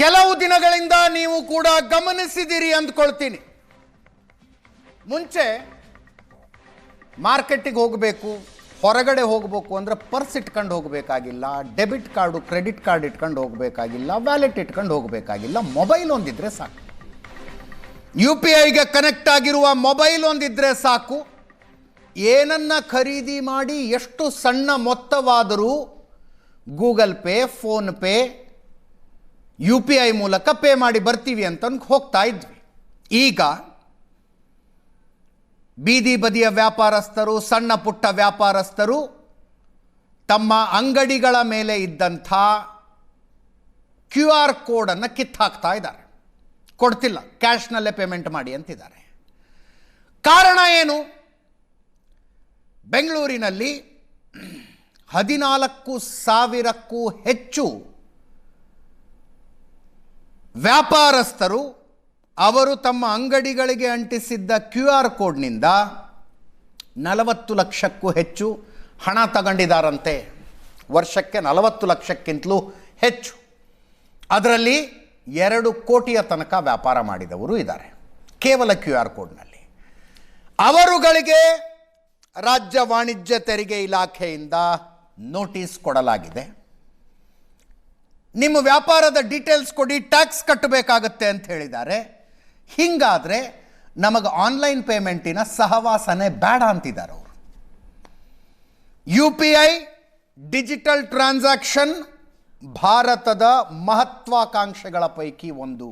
ಕೆಲವು ದಿನಗಳಿಂದ ನೀವು ಕೂಡ ಗಮನಿಸಿದಿರಿ ಅಂದ್ಕೊಳ್ತೀನಿ. ಮುಂಚೆ ಮಾರ್ಕೆಟಿಗೆ ಹೋಗಬೇಕು, ಹೊರಗಡೆ ಹೋಗಬೇಕು ಅಂದರೆ ಪರ್ಸ್ ಇಟ್ಕೊಂಡು ಹೋಗಬೇಕಾಗಿಲ್ಲ, ಡೆಬಿಟ್ ಕಾರ್ಡು ಕ್ರೆಡಿಟ್ ಕಾರ್ಡ್ ಇಟ್ಕೊಂಡು ಹೋಗಬೇಕಾಗಿಲ್ಲ, ವ್ಯಾಲೆಟ್ ಇಟ್ಕೊಂಡು ಹೋಗಬೇಕಾಗಿಲ್ಲ, ಮೊಬೈಲ್ ಒಂದಿದ್ರೆ ಸಾಕು. UPIಗೆ ಕನೆಕ್ಟ್ ಆಗಿರುವ ಮೊಬೈಲ್ ಒಂದಿದ್ರೆ ಸಾಕು. ಏನನ್ನ ಖರೀದಿ ಮಾಡಿ ಎಷ್ಟು ಸಣ್ಣ ಮೊತ್ತವಾದರೂ Google pay, PhonePe, UPI ಮೂಲಕ ಪೇ ಮಾಡಿ ಬರ್ತೀವಿ ಅಂತ ಹೋಗ್ತಾ ಇದ್ವಿ. ಈಗ ಬೀದಿ ಬದಿಯ ವ್ಯಾಪಾರಸ್ಥರು, ಸಣ್ಣ ಪುಟ್ಟ ವ್ಯಾಪಾರಸ್ಥರು ತಮ್ಮ ಅಂಗಡಿಗಳ ಮೇಲೆ ಇದ್ದಂಥ QR ಕೋಡನ್ನು ಕಿತ್ತಾಕ್ತಾ ಇದ್ದಾರೆ. ಕೊಡ್ತಿಲ್ಲ, ಕ್ಯಾಶ್ನಲ್ಲೇ ಪೇಮೆಂಟ್ ಮಾಡಿ ಅಂತಿದ್ದಾರೆ. ಕಾರಣ ಏನು? ಬೆಂಗಳೂರಿನಲ್ಲಿ 14,000ಕ್ಕೂ ಹೆಚ್ಚು ವ್ಯಾಪಾರಸ್ಥರು ಅವರು ತಮ್ಮ ಅಂಗಡಿಗಳಿಗೆ ಅಂಟಿಸಿದ್ದ QR ಕೋಡ್ನಿಂದ 40 ಲಕ್ಷಕ್ಕೂ ಹೆಚ್ಚು ಹಣ ತಗೊಂಡಿದ್ದಾರಂತೆ. ವರ್ಷಕ್ಕೆ 40 ಲಕ್ಷಕ್ಕಿಂತಲೂ ಹೆಚ್ಚು. ಅದರಲ್ಲಿ 2 ಕೋಟಿಯ ತನಕ ವ್ಯಾಪಾರ ಮಾಡಿದವರು ಇದ್ದಾರೆ ಕೇವಲ QR ಕೋಡ್ನಲ್ಲಿ. ಅವರುಗಳಿಗೆ ರಾಜ್ಯ ವಾಣಿಜ್ಯ ತೆರಿಗೆ ಇಲಾಖೆಯಿಂದ ನೋಟಿಸ್ ಕೊಡಲಾಗಿದೆ. ನಿಮ್ಮ ವ್ಯಾಪಾರದ ಡೀಟೇಲ್ಸ್ ಕೊಡಿ, ಟ್ಯಾಕ್ಸ್ ಕಟ್ಟಬೇಕಾಗತ್ತೆ ಅಂತ ಹೇಳಿದ್ದಾರೆ. ಹಿಂಗಾದರೆ ನಮಗೆ ಆನ್ಲೈನ್ ಪೇಮೆಂಟಿನ ಸಹವಾಸನೆ ಬೇಡ ಅಂತಿದ್ದಾರೆ ಅವರು. UPI ಡಿಜಿಟಲ್ ಟ್ರಾನ್ಸಾಕ್ಷನ್ ಭಾರತದ ಮಹತ್ವಾಕಾಂಕ್ಷೆಗಳ ಪೈಕಿ ಒಂದು.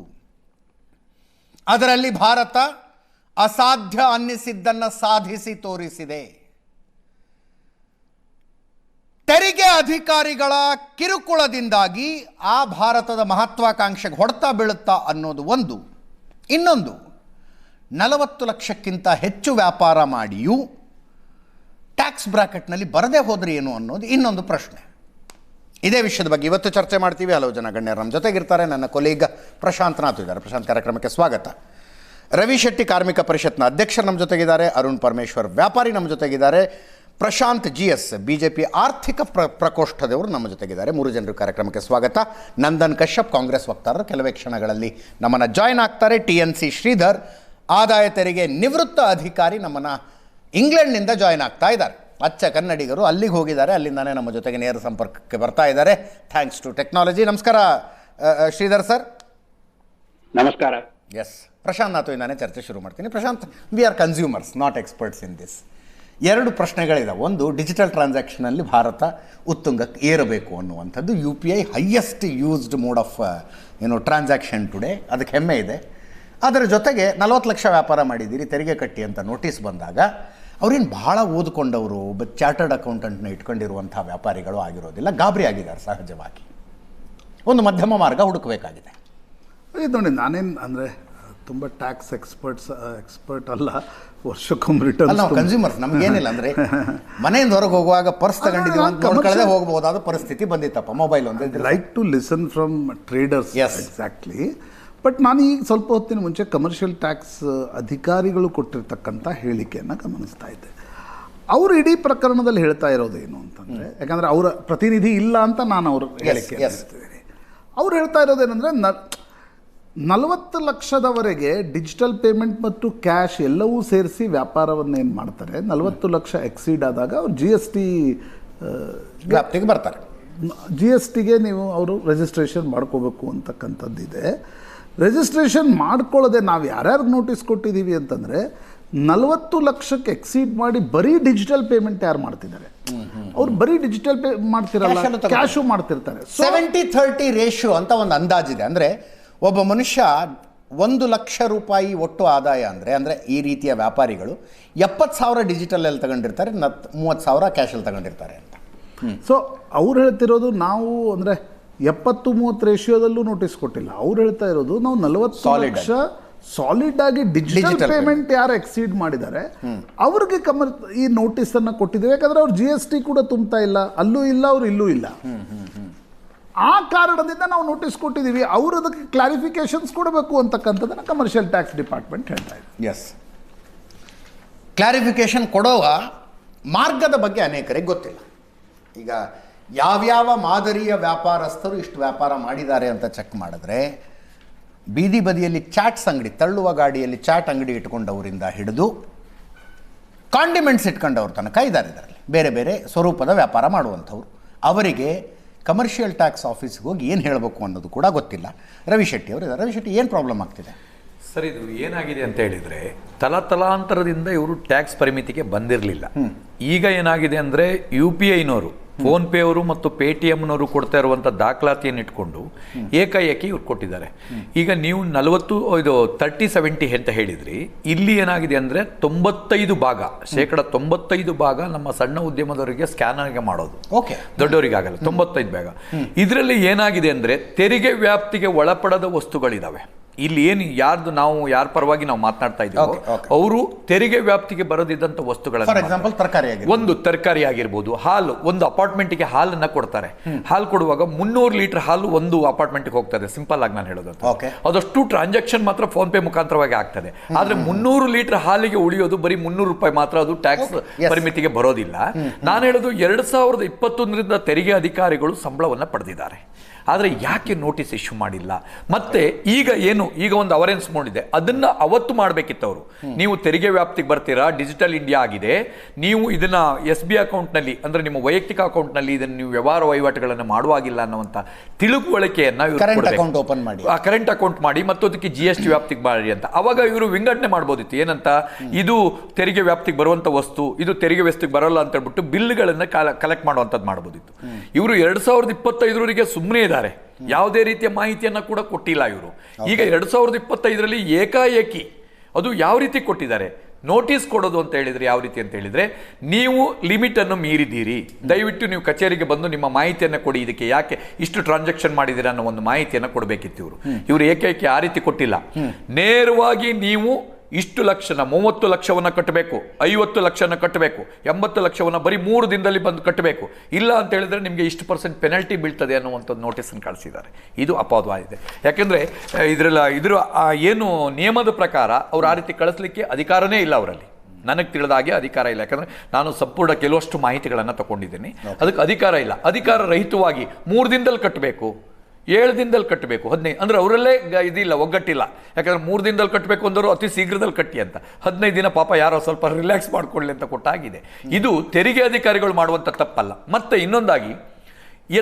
ಅದರಲ್ಲಿ ಭಾರತ ಅಸಾಧ್ಯ ಅನ್ನಿಸಿದ್ದನ್ನು ಸಾಧಿಸಿ ತೋರಿಸಿದೆ. ತೆರಿಗೆ ಅಧಿಕಾರಿಗಳ ಕಿರುಕುಳದಿಂದಾಗಿ ಆ ಭಾರತದ ಮಹತ್ವಾಕಾಂಕ್ಷೆಗೆ ಹೊಡೆತ ಬೀಳುತ್ತಾ ಅನ್ನೋದು ಒಂದು. ಇನ್ನೊಂದು, 40 ಲಕ್ಷಕ್ಕಿಂತ ಹೆಚ್ಚು ವ್ಯಾಪಾರ ಮಾಡಿಯೂ ಟ್ಯಾಕ್ಸ್ ಬ್ರಾಕೆಟ್ನಲ್ಲಿ ಬರದೇ ಹೋದ್ರೆ ಏನು ಅನ್ನೋದು ಇನ್ನೊಂದು ಪ್ರಶ್ನೆ. ಇದೇ ವಿಷಯದ ಬಗ್ಗೆ ಇವತ್ತು ಚರ್ಚೆ ಮಾಡ್ತೀವಿ. ಹಲವು ಜನ ಗಣ್ಯರು ನಮ್ಮ ಜೊತೆಗಿರ್ತಾರೆ. ನನ್ನ ಕೊಲೀಗ ಪ್ರಶಾಂತ್ ನಾಥ್ ಇದ್ದಾರೆ. ಪ್ರಶಾಂತ್, ಕಾರ್ಯಕ್ರಮಕ್ಕೆ ಸ್ವಾಗತ. ರವಿ ಶೆಟ್ಟಿ ಕಾರ್ಮಿಕ ಪರಿಷತ್ನ ಅಧ್ಯಕ್ಷರು ನಮ್ಮ ಜೊತೆಗಿದ್ದಾರೆ. ಅರುಣ್ ಪರಮೇಶ್ವರ್ ವ್ಯಾಪಾರಿ ನಮ್ಮ ಜೊತೆಗಿದ್ದಾರೆ. ಪ್ರಶಾಂತ್ GS BJP ಆರ್ಥಿಕ ಪ್ರಕೋಷ್ಠದವರು ನಮ್ಮ ಜೊತೆಗಿದ್ದಾರೆ. 3 ಜನರು ಕಾರ್ಯಕ್ರಮಕ್ಕೆ ಸ್ವಾಗತ. ನಂದನ್ ಕಶ್ಯಪ್ ಕಾಂಗ್ರೆಸ್ ವಕ್ತಾರರು ಕೆಲವೇ ಕ್ಷಣಗಳಲ್ಲಿ ನಮ್ಮನ್ನು ಜಾಯ್ನ್ ಆಗ್ತಾರೆ. TNC ಶ್ರೀಧರ್ ಆದಾಯ ತೆರಿಗೆ ನಿವೃತ್ತ ಅಧಿಕಾರಿ ನಮ್ಮನ್ನು ಇಂಗ್ಲೆಂಡ್ನಿಂದ ಜಾಯ್ನ್ ಆಗ್ತಾ ಇದ್ದಾರೆ. ಅಚ್ಚ ಕನ್ನಡಿಗರು ಅಲ್ಲಿಗೆ ಹೋಗಿದ್ದಾರೆ, ಅಲ್ಲಿಂದಾನೇ ನಮ್ಮ ಜೊತೆಗೆ ನೇರ ಸಂಪರ್ಕಕ್ಕೆ ಬರ್ತಾ ಇದ್ದಾರೆ. Thanks to technology. ನಮಸ್ಕಾರ ಶ್ರೀಧರ್ ಸರ್. ನಮಸ್ಕಾರ. ಎಸ್, ಪ್ರಶಾಂತ್ ನಾಥೋಯಿಂದಾನೇ ಚರ್ಚೆ ಶುರು ಮಾಡ್ತೀನಿ. Prashanth, we are consumers, not experts in this. 2 ಪ್ರಶ್ನೆಗಳಿದಾವೆ. ಒಂದು, ಡಿಜಿಟಲ್ ಟ್ರಾನ್ಸಾಕ್ಷನಲ್ಲಿ ಭಾರತ ಉತ್ತುಂಗಕ್ಕೆ ಏರಬೇಕು ಅನ್ನುವಂಥದ್ದು. UPI highest used mode of transaction today, ಅದಕ್ಕೆ ಹೆಮ್ಮೆ ಇದೆ. ಅದರ ಜೊತೆಗೆ 40 ಲಕ್ಷ ವ್ಯಾಪಾರ ಮಾಡಿದ್ದೀರಿ, ತೆರಿಗೆ ಕಟ್ಟಿ ಅಂತ ನೋಟಿಸ್ ಬಂದಾಗ ಅವ್ರೇನು ಭಾಳ ಓದ್ಕೊಂಡವರು, ಚಾರ್ಟರ್ಡ್ ಅಕೌಂಟೆಂಟ್ನ ಇಟ್ಕೊಂಡಿರುವಂಥ ವ್ಯಾಪಾರಿಗಳು ಆಗಿರೋದಿಲ್ಲ, ಗಾಬರಿ ಆಗಿದ್ದಾರೆ ಸಹಜವಾಗಿ. ಒಂದು ಮಧ್ಯಮ ಮಾರ್ಗ ಹುಡುಕಬೇಕಾಗಿದೆ. ಇದು ನೋಡಿ, ನಾನೇನು ಅಂದರೆ ತುಂಬ ಟ್ಯಾಕ್ಸ್ ಎಕ್ಸ್ಪರ್ಟ್ ಅಲ್ಲ. ವರ್ಷಕ್ಕೊಮ್ಮೆ ರಿಟರ್ನ್ ನಾವು ಕನ್ಸ್ಯೂಮರ್ಸ್, ನಮಗೇನಿಲ್ಲ ಅಂದರೆ ಮನೆಯಿಂದ ಹೊರಗೆ ಹೋಗುವಾಗ ಪರ್ಸ್ ತಗೊಂಡಿದ್ದೀವಿ ಅಂತ ನೋಡ್ಕೊಳ್ಳದೆ ಹೋಗಬಹುದಾದ ಪರಿಸ್ಥಿತಿ ಬಂದಿತ್ತಪ್ಪ. ಮೊಬೈಲ್ ಒಂದು like to listen from traders. Exactly. But ನಾನು ಈಗ ಸ್ವಲ್ಪ ಹೊತ್ತಿನ ಮುಂಚೆ ಕಮರ್ಷಿಯಲ್ ಟ್ಯಾಕ್ಸ್ ಅಧಿಕಾರಿಗಳು ಕೊಟ್ಟಿರ್ತಕ್ಕಂಥ ಹೇಳಿಕೆಯನ್ನು ಗಮನಿಸ್ತಾ ಇದ್ದೆ. ಅವರು ಇಡೀ ಪ್ರಕರಣದಲ್ಲಿ ಹೇಳ್ತಾ ಇರೋದೇನು ಅಂತಂದರೆ, ಯಾಕಂದರೆ ಅವರ ಪ್ರತಿನಿಧಿ ಇಲ್ಲ ಅಂತ ನಾನು ಅವ್ರ ಹೇಳಿಕೆ ಹೇಳ್ತಿದ್ದೀನಿ. ಅವ್ರು ಹೇಳ್ತಾ ಇರೋದೇನೆಂದರೆ 40 ಲಕ್ಷದವರೆಗೆ ಡಿಜಿಟಲ್ ಪೇಮೆಂಟ್ ಮತ್ತು ಕ್ಯಾಶ್ ಎಲ್ಲವೂ ಸೇರಿಸಿ ವ್ಯಾಪಾರವನ್ನು ಏನು ಮಾಡ್ತಾರೆ, 40 ಲಕ್ಷ ಎಕ್ಸೀಡ್ ಆದಾಗ ಅವ್ರು GST ವ್ಯಾಪ್ತಿಗೆ ಬರ್ತಾರೆ. GSTಗೆ ನೀವು ಅವರು ರಿಜಿಸ್ಟ್ರೇಷನ್ ಮಾಡ್ಕೋಬೇಕು ಅಂತಕ್ಕಂಥದ್ದಿದೆ. ರಿಜಿಸ್ಟ್ರೇಷನ್ ಮಾಡ್ಕೊಳ್ಳೋದೆ ನಾವು ಯಾರ್ಯಾರಿಗೆ ನೋಟಿಸ್ ಕೊಟ್ಟಿದ್ದೀವಿ ಅಂತಂದರೆ, 40 ಲಕ್ಷಕ್ಕೆ ಎಕ್ಸೀಡ್ ಮಾಡಿ ಬರೀ ಡಿಜಿಟಲ್ ಪೇಮೆಂಟ್ ಯಾರು ಮಾಡ್ತಿದ್ದಾರೆ, ಅವ್ರು ಬರೀ ಡಿಜಿಟಲ್ ಪೇ ಮಾಡ್ತಿರಲ್ಲ, ಕ್ಯಾಶು ಮಾಡ್ತಿರ್ತಾರೆ. 70-30 ರೇಷಿಯೋ ಅಂತ ಒಂದು ಅಂದಾಜಿದೆ. ಅಂದರೆ ಒಬ್ಬ ಮನುಷ್ಯ 1 ಲಕ್ಷ ರೂಪಾಯಿ ಒಟ್ಟು ಆದಾಯ ಅಂದರೆ ಈ ರೀತಿಯ ವ್ಯಾಪಾರಿಗಳು 70,000 ಡಿಜಿಟಲಲ್ಲಿ ತಗೊಂಡಿರ್ತಾರೆ, 30,000 ಕ್ಯಾಶಲ್ಲಿ ತಗೊಂಡಿರ್ತಾರೆ ಅಂತ. ಸೊ ಅವ್ರು ಹೇಳ್ತಿರೋದು, ನಾವು ಅಂದರೆ 70-30 ರೇಷಿಯೋದಲ್ಲೂ ನೋಟಿಸ್ ಕೊಟ್ಟಿಲ್ಲ. ಅವ್ರು ಹೇಳ್ತಾ ಇರೋದು, ನಾವು 40 ಲಕ್ಷ ಸಾಲಿಡ್ ಆಗಿ ಡಿಜಿಟಲ್ ಪೇಮೆಂಟ್ ಯಾರು ಎಕ್ಸೀಡ್ ಮಾಡಿದ್ದಾರೆ ಅವ್ರಿಗೆ ಈ ನೋಟಿಸನ್ನು ಕೊಟ್ಟಿದ್ದೇವೆ. ಯಾಕಂದರೆ ಅವ್ರು GST ಕೂಡ ತುಂಬ್ತಾ ಇಲ್ಲ, ಅಲ್ಲೂ ಇಲ್ಲ, ಅವ್ರು ಇಲ್ಲೂ ಇಲ್ಲ. ಆ ಕಾರಣದಿಂದ ನಾವು ನೋಟಿಸ್ ಕೊಟ್ಟಿದ್ದೀವಿ. ಅವರು ಅದಕ್ಕೆ ಕ್ಲಾರಿಫಿಕೇಶನ್ಸ್ ಕೊಡಬೇಕು ಅಂತಕ್ಕಂಥದ್ದನ್ನು ಕಮರ್ಷಿಯಲ್ ಟ್ಯಾಕ್ಸ್ ಡಿಪಾರ್ಟ್ಮೆಂಟ್ ಹೇಳ್ತಾ ಇದೆ. ಎಸ್, ಕ್ಲಾರಿಫಿಕೇಶನ್ ಕೊಡುವ ಮಾರ್ಗದ ಬಗ್ಗೆ ಅನೇಕರಿಗೆ ಗೊತ್ತಿಲ್ಲ. ಈಗ ಯಾವ್ಯಾವ ಮಾದರಿಯ ವ್ಯಾಪಾರಸ್ಥರು ಇಷ್ಟು ವ್ಯಾಪಾರ ಮಾಡಿದ್ದಾರೆ ಅಂತ ಚೆಕ್ ಮಾಡಿದ್ರೆ ಬೀದಿ ಬದಿಯಲ್ಲಿ ಚಾಟ್ಸ್ ಅಂಗಡಿ, ತಳ್ಳುವ ಗಾಡಿಯಲ್ಲಿ ಚಾಟ್ ಅಂಗಡಿ ಇಟ್ಕೊಂಡವರಿಂದ ಹಿಡಿದು ಕಾಂಡಿಮೆಂಟ್ಸ್ ಇಟ್ಕೊಂಡವ್ರ ತನಕ ಇದ್ದಾರೆ ಇದರಲ್ಲಿ. ಬೇರೆ ಬೇರೆ ಸ್ವರೂಪದ ವ್ಯಾಪಾರ ಮಾಡುವಂಥವ್ರು. ಅವರಿಗೆ ಕಮರ್ಷಿಯಲ್ ಟ್ಯಾಕ್ಸ್ ಆಫೀಸ್ಗೆ ಹೋಗಿ ಏನು ಹೇಳಬೇಕು ಅನ್ನೋದು ಕೂಡ ಗೊತ್ತಿಲ್ಲ. ರವಿ ಶೆಟ್ಟಿ ಅವರು ಇದ್ದಾರೆ. ರವಿ ಶೆಟ್ಟಿ, ಏನು ಪ್ರಾಬ್ಲಮ್ ಆಗ್ತಿದೆ ಸರ್? ಇದು ಏನಾಗಿದೆ ಅಂತ ಹೇಳಿದರೆ, ತಲಾಂತರದಿಂದ ಇವರು ಟ್ಯಾಕ್ಸ್ ಪರಿಮಿತಿಗೆ ಬಂದಿರಲಿಲ್ಲ. ಈಗ ಏನಾಗಿದೆ ಅಂದರೆ UPIನವರು, ಫೋನ್ಪೇ ಅವರು ಮತ್ತು ಪೇಟಿಎಮ್ನವರು ಕೊಡ್ತಾ ಇರುವಂಥ ದಾಖಲಾತಿಯನ್ನು ಇಟ್ಕೊಂಡು ಏಕಾಏಕಿ ಇವ್ರು ಕೊಟ್ಟಿದ್ದಾರೆ. ಈಗ ನೀವು 30-70 ಅಂತ ಹೇಳಿದ್ರಿ. ಇಲ್ಲಿ ಏನಾಗಿದೆ ಅಂದರೆ 95% ಭಾಗ ನಮ್ಮ ಸಣ್ಣ ಉದ್ಯಮದವರಿಗೆ ಸ್ಕ್ಯಾನರ್ಗೆ ಮಾಡೋದು. ಓಕೆ, ದೊಡ್ಡವರಿಗಾಗಲ್ಲ. 95 ಭಾಗ. ಇದರಲ್ಲಿ ಏನಾಗಿದೆ ಅಂದರೆ ತೆರಿಗೆ ವ್ಯಾಪ್ತಿಗೆ ಒಳಪಡದ ವಸ್ತುಗಳಿದಾವೆ. ಇಲ್ಲಿ ಏನು ಯಾರ ಪರವಾಗಿ ನಾವು ಮಾತನಾಡ್ತಾ ಇದ್ದೀವಿ, ಅವರು ತೆರಿಗೆ ವ್ಯಾಪ್ತಿಗೆ ಬರದಿದ್ದಂಥ ವಸ್ತುಗಳನ್ನು, ಫಾರ್ ಎಕ್ಸಾಂಪಲ್ ಒಂದು ತರಕಾರಿ ಆಗಿರ್ಬೋದು, ಹಾಲು, ಒಂದು ಅಪಾರ್ಟ್ಮೆಂಟ್ಗೆ ಹಾಲನ್ನ ಕೊಡ್ತಾರೆ. ಹಾಲು ಕೊಡುವಾಗ 300 ಲೀಟರ್ ಹಾಲು ಒಂದು ಅಪಾರ್ಟ್ಮೆಂಟ್ಗೆ ಹೋಗ್ತದೆ. ಸಿಂಪಲ್ ಆಗಿ ನಾನು ಹೇಳೋದು, ಅದಷ್ಟು ಟ್ರಾನ್ಸಾಕ್ಷನ್ ಮಾತ್ರ ಫೋನ್ ಪೇ ಮುಖಾಂತರವಾಗಿ ಆಗ್ತದೆ. ಆದ್ರೆ 300 ಲೀಟರ್ ಹಾಲಿಗೆ ಉಳಿಯೋದು ಬರೀ 300 ರೂಪಾಯಿ ಮಾತ್ರ. ಅದು ಟ್ಯಾಕ್ಸ್ ಪರಿಮಿತಿಗೆ ಬರೋದಿಲ್ಲ. ನಾನು ಹೇಳೋದು 2021ರಿಂದ ತೆರಿಗೆ ಅಧಿಕಾರಿಗಳು ಸಂಬಳವನ್ನು ಪಡೆದಿದ್ದಾರೆ. ಆದರೆ ಯಾಕೆ ನೋಟಿಸ್ ಇಶ್ಯೂ ಮಾಡಿಲ್ಲ? ಮತ್ತೆ ಈಗ ಒಂದು ಅವರೆನ್ಸ್ ಮಾಡಿದೆ, ಅದನ್ನ ಅವತ್ತು ಮಾಡಬೇಕಿತ್ತು ಅವರು. ನೀವು ತೆರಿಗೆ ವ್ಯಾಪ್ತಿಗೆ ಬರ್ತೀರಾ, ಡಿಜಿಟಲ್ ಇಂಡಿಯಾ ಆಗಿದೆ, ನೀವು ಇದನ್ನ SB ಅಕೌಂಟ್ನಲ್ಲಿ, ಅಂದ್ರೆ ನಿಮ್ಮ ವೈಯಕ್ತಿಕ ಅಕೌಂಟ್ನಲ್ಲಿ ಇದನ್ನು ನೀವು ವ್ಯವಹಾರ ವಹಿವಾಟುಗಳನ್ನು ಮಾಡುವಾಗಿಲ್ಲ ಅನ್ನುವಂಥ ತಿಳುವಳಿಕೆಯನ್ನ ಕರೆಂಟ್ ಅಕೌಂಟ್ ಮಾಡಿ ಮತ್ತು ಅದಕ್ಕೆ GST ವ್ಯಾಪ್ತಿಗೆ ಮಾಡಿ ಅಂತ. ಅವಾಗ ಇವರು ವಿಂಗಡಣೆ ಮಾಡ್ಬೋದಿತ್ತು. ಏನಂತ, ಇದು ತೆರಿಗೆ ವ್ಯಾಪ್ತಿಗೆ ಬರುವಂತ ವಸ್ತು, ಇದು ತೆರಿಗೆ ವ್ಯಾಪ್ತಿಗೆ ಬರಲ್ಲ ಅಂತ ಹೇಳ್ಬಿಟ್ಟು ಬಿಲ್ಗಳನ್ನ ಕಲೆಕ್ಟ್ ಮಾಡುವಂಥದ್ದು ಮಾಡ್ಬೋದಿತ್ತು. ಇವರು 2025 ಸುಮ್ಮನೆ ಇದ್ದಾರೆ, ಯಾವುದೇ ರೀತಿಯ ಮಾಹಿತಿಯನ್ನ ಕೂಡ ಕೊಟ್ಟಿಲ್ಲ ಇವರು. ಈಗ 2025ರಲ್ಲಿ ಏಕಾಏಕಿ ಅದು ಯಾವ ರೀತಿ ಕೊಟ್ಟಿದ್ದಾರೆ, ನೋಟಿಸ್ ಕೊಡೋದು ಅಂತ ಹೇಳಿದ್ರೆ ಯಾವ ರೀತಿ ಅಂತ ಹೇಳಿದ್ರೆ, ನೀವು ಲಿಮಿಟ್ ಅನ್ನು ಮೀರಿದ್ದೀರಿ, ದಯವಿಟ್ಟು ನೀವು ಕಚೇರಿಗೆ ಬಂದು ನಿಮ್ಮ ಮಾಹಿತಿಯನ್ನು ಕೊಡಿ, ಇದಕ್ಕೆ ಯಾಕೆ ಇಷ್ಟು ಟ್ರಾನ್ಸಾಕ್ಷನ್ ಮಾಡಿದ್ದೀರಾ ಅನ್ನೋ ಒಂದು ಮಾಹಿತಿಯನ್ನು ಕೊಡಬೇಕಿತ್ತು ಇವರು ಏಕೈಕಿ ಆ ರೀತಿ ಕೊಟ್ಟಿಲ್ಲ. ನೇರವಾಗಿ ನೀವು ಇಷ್ಟು ಲಕ್ಷನ 30 ಲಕ್ಷವನ್ನ ಕಟ್ಟಬೇಕು, 50 ಲಕ್ಷನ ಕಟ್ಟಬೇಕು, 80 ಲಕ್ಷವನ್ನ ಬರೀ 3 ದಿನದಲ್ಲಿ ಬಂದು ಕಟ್ಟಬೇಕು, ಇಲ್ಲ ಅಂತ ಹೇಳಿದ್ರೆ ನಿಮಗೆ ಇಷ್ಟು % ಪೆನಲ್ಟಿ ಬೀಳ್ತದೆ ಅನ್ನುವಂಥದ್ದು ನೋಟಿಸನ್ನು ಕಳಿಸಿದ್ದಾರೆ. ಇದು ಅಪವಾದವಾಗಿದೆ. ಯಾಕೆಂದ್ರೆ ಇದ್ರ ಏನು ನಿಯಮದ ಪ್ರಕಾರ ಅವ್ರು ಆ ರೀತಿ ಕಳಿಸ್ಲಿಕ್ಕೆ ಅಧಿಕಾರನೇ ಇಲ್ಲ ಅವರಲ್ಲಿ. ನನಗೆ ತಿಳಿದ ಹಾಗೆ ಅಧಿಕಾರ ಇಲ್ಲ. ಯಾಕಂದ್ರೆ ನಾನು ಸಂಪೂರ್ಣ ಕೆಲವಷ್ಟು ಮಾಹಿತಿಗಳನ್ನು ತಗೊಂಡಿದ್ದೀನಿ. ಅದಕ್ಕೆ ಅಧಿಕಾರ ಇಲ್ಲ. ಅಧಿಕಾರ ರಹಿತವಾಗಿ 3 ದಿನದಲ್ಲಿ ಕಟ್ಟಬೇಕು, 7 ದಿನದಲ್ಲಿ ಕಟ್ಟಬೇಕು, 15 ಅಂದ್ರೆ ಅವರಲ್ಲೇ ಇದಿಲ್ಲ, ಒಗ್ಗಟ್ಟಿಲ್ಲ. ಯಾಕಂದ್ರೆ 3 ದಿನದಲ್ಲಿ ಕಟ್ಟಬೇಕು ಅಂದರು ಅತಿ ಶೀಘ್ರದಲ್ಲಿ ಕಟ್ಟಿ ಅಂತ, 15 ದಿನ ಪಾಪ ಯಾರೋ ಸ್ವಲ್ಪ ರಿಲ್ಯಾಕ್ಸ್ ಮಾಡ್ಕೊಳ್ಳಿ ಅಂತ ಕೊಟ್ಟಾಗಿದೆ. ಇದು ತೆರಿಗೆ ಅಧಿಕಾರಿಗಳು ಮಾಡುವಂಥ ತಪ್ಪಲ್ಲ. ಮತ್ತೆ ಇನ್ನೊಂದಾಗಿ,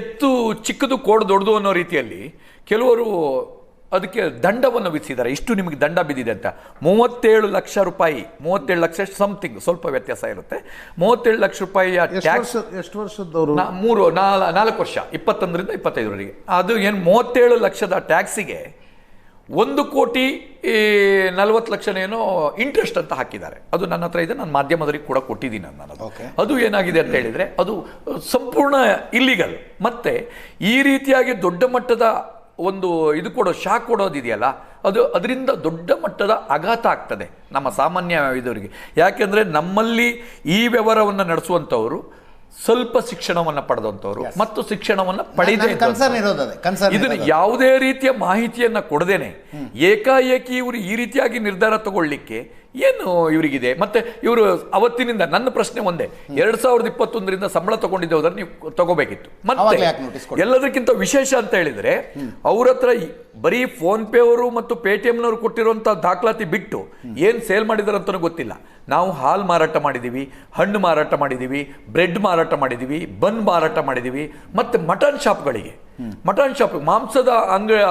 ಎತ್ತು ಚಿಕ್ಕದು ಕೋಡ್ ದೊಡ್ಡದು ಅನ್ನೋ ರೀತಿಯಲ್ಲಿ ಕೆಲವರು ಅದಕ್ಕೆ ದಂಡವನ್ನು ವಿಧಿಸಿದ್ದಾರೆ. ಇಷ್ಟು ನಿಮಗೆ ದಂಡ ಬಿದ್ದಿದೆ ಅಂತ. 37 ಲಕ್ಷ ರೂಪಾಯಿ, 37 ಲಕ್ಷ ಸಮಥಿಂಗ್, ಸ್ವಲ್ಪ ವ್ಯತ್ಯಾಸ ಇರುತ್ತೆ. 37 ಲಕ್ಷ ರೂಪಾಯಿಯ ಟ್ಯಾಕ್ಸ್. ಎಷ್ಟು ವರ್ಷದವರು? 4 ವರ್ಷ, 21ರಿಂದ 25ವರೆಗೆ. ಅದು ಏನು 37 ಲಕ್ಷದ ಟ್ಯಾಕ್ಸಿಗೆ 1,40,00,000 ಇಂಟ್ರೆಸ್ಟ್ ಅಂತ ಹಾಕಿದ್ದಾರೆ. ಅದು ನನ್ನ ಹತ್ರ ಇದೆ, ನಾನು ಮಾಧ್ಯಮದವರಿಗೆ ಕೂಡ ಕೊಟ್ಟಿದ್ದೀನಿ ನಾನು. ಅದು ಏನಾಗಿದೆ ಅಂತ ಹೇಳಿದ್ರೆ ಅದು ಸಂಪೂರ್ಣ ಇಲ್ಲಿಗಲ್. ಮತ್ತೆ ಈ ರೀತಿಯಾಗಿ ದೊಡ್ಡ ಮಟ್ಟದ ಒಂದು ಇದು ಶಾಕ್ ಕೊಡೋದಿದೆಯಲ್ಲ, ಅದರಿಂದ ದೊಡ್ಡ ಮಟ್ಟದ ಆಘಾತ ಆಗ್ತದೆ ನಮ್ಮ ಸಾಮಾನ್ಯ ಇದವರಿಗೆ. ಯಾಕೆಂದ್ರೆ ನಮ್ಮಲ್ಲಿ ಈ ವ್ಯವಹಾರವನ್ನು ನಡೆಸುವಂಥವರು ಸ್ವಲ್ಪ ಶಿಕ್ಷಣವನ್ನು ಪಡೆದಂಥವ್ರು ಮತ್ತು ಶಿಕ್ಷಣವನ್ನು ಪಡೆದೇ ಇದನ್ನು ಯಾವುದೇ ರೀತಿಯ ಮಾಹಿತಿಯನ್ನ ಕೊಡದೇನೆ ಏಕಾಏಕಿ ಇವರು ಈ ರೀತಿಯಾಗಿ ನಿರ್ಧಾರ ತಗೊಳ್ಳಿಕ್ಕೆ ಏನು ಇವರಿಗಿದೆ? ಮತ್ತೆ ಇವರು ಅವತ್ತಿನಿಂದ ನನ್ನ ಪ್ರಶ್ನೆ ಒಂದೇ, 2021ರಿಂದ ಸಂಬಳ ತಗೊಂಡಿದ್ದೋದ್ರೆ ನೀವು ತಗೋಬೇಕಿತ್ತು. ಮತ್ತೆ ಎಲ್ಲದಕ್ಕಿಂತ ವಿಶೇಷ ಅಂತ ಹೇಳಿದ್ರೆ ಅವ್ರ ಹತ್ರ ಬರೀ ಫೋನ್ ಪೇ ಅವರು ಮತ್ತು ಪೇಟಿಎಂನವರು ಕೊಟ್ಟಿರುವಂತ ದಾಖಲಾತಿ ಬಿಟ್ಟು ಏನ್ ಸೇಲ್ ಮಾಡಿದಾರೆ ಅಂತ ಗೊತ್ತಿಲ್ಲ. ನಾವು ಹಾಲ್ ಮಾರಾಟ ಮಾಡಿದೀವಿ, ಹಣ್ಣು ಮಾರಾಟ ಮಾಡಿದೀವಿ, ಬ್ರೆಡ್ ಮಾರಾಟ ಮಾಡಿದೀವಿ, ಬನ್ ಮಾರಾಟ ಮಾಡಿದೀವಿ, ಮತ್ತೆ ಮಟನ್ ಶಾಪ್ಗಳಿಗೆ, ಮಟನ್ ಶಾಪ್ ಮಾಂಸದ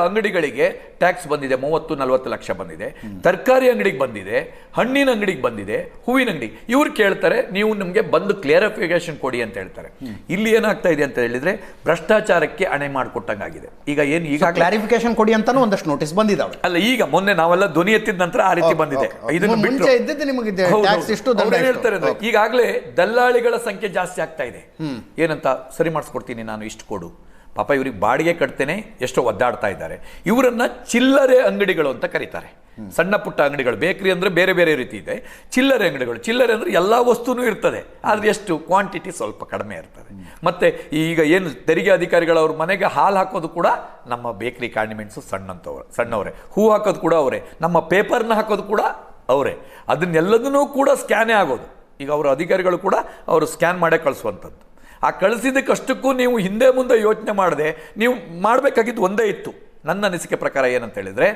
ಅಂಗಡಿಗಳಿಗೆ ಟ್ಯಾಕ್ಸ್ ಬಂದಿದೆ, 30-40 ಲಕ್ಷ ಬಂದಿದೆ. ತರಕಾರಿ ಅಂಗಡಿಗೆ ಬಂದಿದೆ, ಹಣ್ಣಿನ ಅಂಗಡಿಗೆ ಬಂದಿದೆ, ಹೂವಿನ ಅಂಗಡಿ. ಇವ್ರು ಕೇಳ್ತಾರೆ ನೀವು ನಮಗೆ ಬಂದು ಕ್ಲಿಯರಿಫಿಕೇಶನ್ ಕೊಡಿ ಅಂತ ಹೇಳ್ತಾರೆ. ಇಲ್ಲಿ ಏನಾಗ್ತಾ ಇದೆ ಅಂತ ಹೇಳಿದ್ರೆ ಭ್ರಷ್ಟಾಚಾರಕ್ಕೆ ಅಣೆ ಮಾಡಿಕೊಟ್ಟಂಗಾಗಿದೆ. ಈಗ ಕ್ಲಾರಿಫಿಕೇಶನ್ ಕೊಡಿ ಅಂತಾನು ಒಂದಷ್ಟು ನೋಟಿಸ್ ಬಂದಿದ್ದಾವೆ. ಅಲ್ಲ, ಈಗ ಮೊನ್ನೆ ನಾವೆಲ್ಲ ಧ್ವನಿ ಎತ್ತಿದ ನಂತರ ಆ ರೀತಿ ಬಂದಿದೆ. ಹೇಳ್ತಾರೆ ಈಗಾಗಲೇ ದಲ್ಲಾಳಿಗಳ ಸಂಖ್ಯೆ ಜಾಸ್ತಿ ಆಗ್ತಾ ಇದೆ. ಏನಂತ, ಸರಿ ಮಾಡಿಸ್ಕೊಡ್ತೀನಿ ನಾನು, ಇಷ್ಟು ಕೊಡು. ಪಾಪ ಇವ್ರಿಗೆ ಬಾಡಿಗೆ ಕಟ್ತೇನೆ ಎಷ್ಟೋ ಒದ್ದಾಡ್ತಾ ಇದ್ದಾರೆ. ಇವರನ್ನ ಚಿಲ್ಲರೆ ಅಂಗಡಿಗಳು ಅಂತ ಕರೀತಾರೆ. ಸಣ್ಣ ಪುಟ್ಟ ಅಂಗಡಿಗಳು, ಬೇಕರಿ ಅಂದ್ರೆ ಬೇರೆ ಬೇರೆ ರೀತಿ ಇದೆ. ಚಿಲ್ಲರೆ ಅಂಗಡಿಗಳು, ಚಿಲ್ಲರೆ ಅಂದ್ರೆ ಎಲ್ಲಾ ವಸ್ತುನೂ ಇರ್ತದೆ, ಆದ್ರೆ ಎಷ್ಟು ಕ್ವಾಂಟಿಟಿ ಸ್ವಲ್ಪ ಕಡಿಮೆ ಇರ್ತದೆ. ಮತ್ತೆ ಈಗ ಏನು ತೆರಿಗೆ ಅಧಿಕಾರಿಗಳು ಅವ್ರ ಮನೆಗೆ ಹಾಲು ಹಾಕೋದು ಕೂಡ ನಮ್ಮ ಬೇಕರಿ ಕಾಂಡಿಮೆಂಟ್ಸು ಸಣ್ಣವರೇ, ಹೂ ಹಾಕೋದು ಕೂಡ ಅವರೇ, ನಮ್ಮ ಪೇಪರ್ನ ಹಾಕೋದು ಕೂಡ ಅವರೇ. ಅದನ್ನೆಲ್ಲದನ್ನೂ ಕೂಡ ಸ್ಕ್ಯಾನೇ ಆಗೋದು. ಈಗ ಅವರ ಅಧಿಕಾರಿಗಳು ಕೂಡ ಅವರು ಸ್ಕ್ಯಾನ್ ಮಾಡೇ ಕಳಿಸುವಂಥದ್ದು. ಆ ಕಳಿಸಿದ್ದಕ್ಕಷ್ಟಕ್ಕೂ ನೀವು ಹಿಂದೆ ಮುಂದೆ ಯೋಚನೆ ಮಾಡದೆ ನೀವು ಮಾಡಬೇಕಾಗಿದ್ದು ಒಂದೇ ಇತ್ತು. ನನ್ನ ಅನಿಸಿಕೆ ಪ್ರಕಾರ ಏನಂತ ಹೇಳಿದರೆ,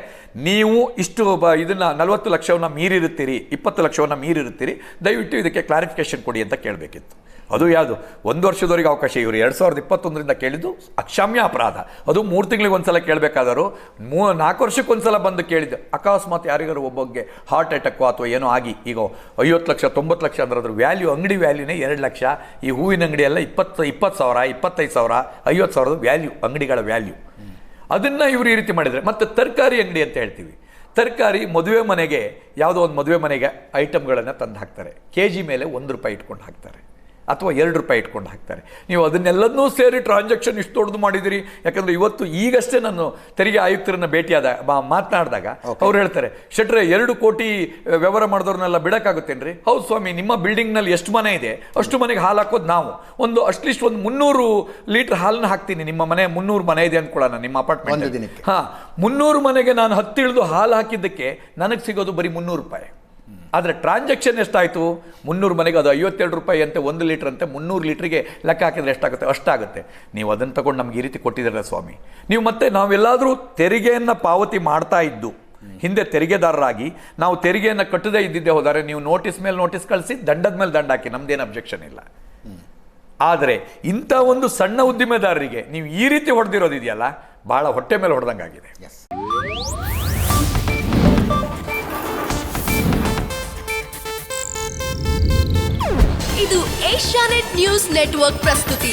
ನೀವು ಇಷ್ಟು ಇದನ್ನು 40 ಲಕ್ಷವನ್ನು ಮೀರಿರುತ್ತೀರಿ, 20 ಲಕ್ಷವನ್ನು ಮೀರಿರುತ್ತೀರಿ, ದಯವಿಟ್ಟು ಇದಕ್ಕೆ ಕ್ಲಾರಿಫಿಕೇಶನ್ ಕೊಡಿ ಅಂತ ಕೇಳಬೇಕಿತ್ತು. ಅದು ಯಾವುದು 1 ವರ್ಷದವರೆಗೆ ಅವಕಾಶ. ಇವರು 2021ರಿಂದ ಕೇಳಿದ್ದು ಅಕ್ಷಮ್ಯ ಅಪರಾಧ. ಅದು 3 ತಿಂಗಳಿಗೆ ಒಂದ್ಸಲ ಕೇಳಬೇಕಾದರೂ 4 ವರ್ಷಕ್ಕೊಂದ್ಸಲ ಬಂದು ಕೇಳಿದ್ದು. ಅಕಸ್ಮಾತ್ ಯಾರಿಗಾರು ಒಬ್ಬೊಗ್ಗೆ ಹಾರ್ಟ್ ಅಟ್ಯಾಕು ಅಥವಾ ಏನೋ ಆಗಿ ಈಗ 50 ಲಕ್ಷ 90 ಲಕ್ಷ ಅಂದ್ರೆ ಅದ್ರ ವ್ಯಾಲ್ಯೂ, ಅಂಗಡಿ ವ್ಯಾಲ್ಯೂನೇ 2 ಲಕ್ಷ. ಈ ಹೂವಿನ ಅಂಗಡಿ ಎಲ್ಲ 20,000 25,000 50,000 ವ್ಯಾಲ್ಯೂ, ಅಂಗಡಿಗಳ ವ್ಯಾಲ್ಯೂ. ಅದನ್ನು ಇವರು ಈ ರೀತಿ ಮಾಡಿದರೆ. ಮತ್ತು ತರಕಾರಿ ಅಂಗಡಿ ಅಂತ ಹೇಳ್ತೀವಿ. ತರಕಾರಿ ಮದುವೆ ಮನೆಗೆ, ಯಾವುದೋ ಒಂದು ಮದುವೆ ಮನೆಗೆ ಐಟಮ್ಗಳನ್ನು ತಂದು ಹಾಕ್ತಾರೆ. KG ಮೇಲೆ ₹1 ಇಟ್ಕೊಂಡು ಹಾಕ್ತಾರೆ ಅಥವಾ ₹2 ಇಟ್ಕೊಂಡು ಹಾಕ್ತಾರೆ. ನೀವು ಅದನ್ನೆಲ್ಲದನ್ನೂ ಸೇರಿ ಟ್ರಾನ್ಸಾಕ್ಷನ್ ಇಷ್ಟು ದೊಡ್ಡದು ಮಾಡಿದಿರಿ. ಯಾಕಂದರೆ ಈಗಷ್ಟೇ ನಾನು ತೆರಿಗೆ ಆಯುಕ್ತರನ್ನು ಭೇಟಿಯಾದ ಮಾತನಾಡಿದಾಗ ಅವ್ರು ಹೇಳ್ತಾರೆ, ಶೆಟ್ರೆ 2 ಕೋಟಿ ವ್ಯವಹಾರ ಮಾಡಿದವ್ರನ್ನೆಲ್ಲ ಬಿಡೋಕ್ಕಾಗುತ್ತೇನ್ರಿ? ಹೌದು ಸ್ವಾಮಿ, ನಿಮ್ಮ ಬಿಲ್ಡಿಂಗ್ನಲ್ಲಿ ಎಷ್ಟು ಮನೆ ಇದೆ ಅಷ್ಟು ಮನೆಗೆ ಹಾಲು ಹಾಕೋದು ನಾವು. ಅಟ್ಲೀಸ್ಟ್ ಒಂದು 300 ಲೀಟರ್ ಹಾಲನ್ನ ಹಾಕ್ತೀನಿ. ನಿಮ್ಮ ಮನೆ 300 ಮನೆ ಇದೆ ಅಂದ್ಕೊಳ್ಳೋಣ, ನಿಮ್ಮ ಅಪಾರ್ಟ್ಮೆಂಟ್. ಹಾಂ, 300 ಮನೆಗೆ ನಾನು 10 ಇಳಿದು ಹಾಲು ಹಾಕಿದ್ದಕ್ಕೆ ನನಗೆ ಸಿಗೋದು ಬರೀ ₹300. ಆದರೆ ಟ್ರಾನ್ಸಾಕ್ಷನ್ ಎಷ್ಟಾಯಿತು? 300 ಮನೆಗೆ ಅದು ₹52 ಅಂತೆ, 1 ಲೀಟ್ರ್ ಅಂತೆ. 300 ಲೀಟ್ರಿಗೆ ಲೆಕ್ಕ ಹಾಕಿದರೆ ಎಷ್ಟಾಗುತ್ತೆ? ಅಷ್ಟಾಗುತ್ತೆ. ನೀವು ಅದನ್ನು ತಗೊಂಡು ನಮ್ಗೆ ಈ ರೀತಿ ಕೊಟ್ಟಿದ್ದೀರ ಸ್ವಾಮಿ. ನೀವು ಮತ್ತೆ ನಾವೆಲ್ಲಾದರೂ ತೆರಿಗೆಯನ್ನು ಪಾವತಿ ಮಾಡ್ತಾ ಇದ್ದು ಹಿಂದೆ ತೆರಿಗೆದಾರರಾಗಿ ನಾವು ತೆರಿಗೆಯನ್ನು ಕಟ್ಟದೇ ಇದ್ದಿದ್ದೇ ಹೋದರೆ ನೀವು ನೋಟಿಸ್ ಮೇಲೆ ನೋಟಿಸ್ ಕಳಿಸಿ, ದಂಡದ ಮೇಲೆ ದಂಡ ಹಾಕಿ, ನಮ್ದೇನು ಅಬ್ಜೆಕ್ಷನ್ ಇಲ್ಲ. ಆದರೆ ಇಂಥ ಒಂದು ಸಣ್ಣ ಉದ್ದಿಮೆದಾರರಿಗೆ ನೀವು ಈ ರೀತಿ ಹೊಡೆದಿರೋದಿದೆಯಲ್ಲ, ಭಾಳ ಹೊಟ್ಟೆ ಮೇಲೆ ಹೊಡೆದಂಗಾಗಿದೆ. ಇದು ಏಷ್ಯಾನೆಟ್ ನ್ಯೂಸ್ ನೆಟ್ವರ್ಕ್ ಪ್ರಸ್ತುತಿ.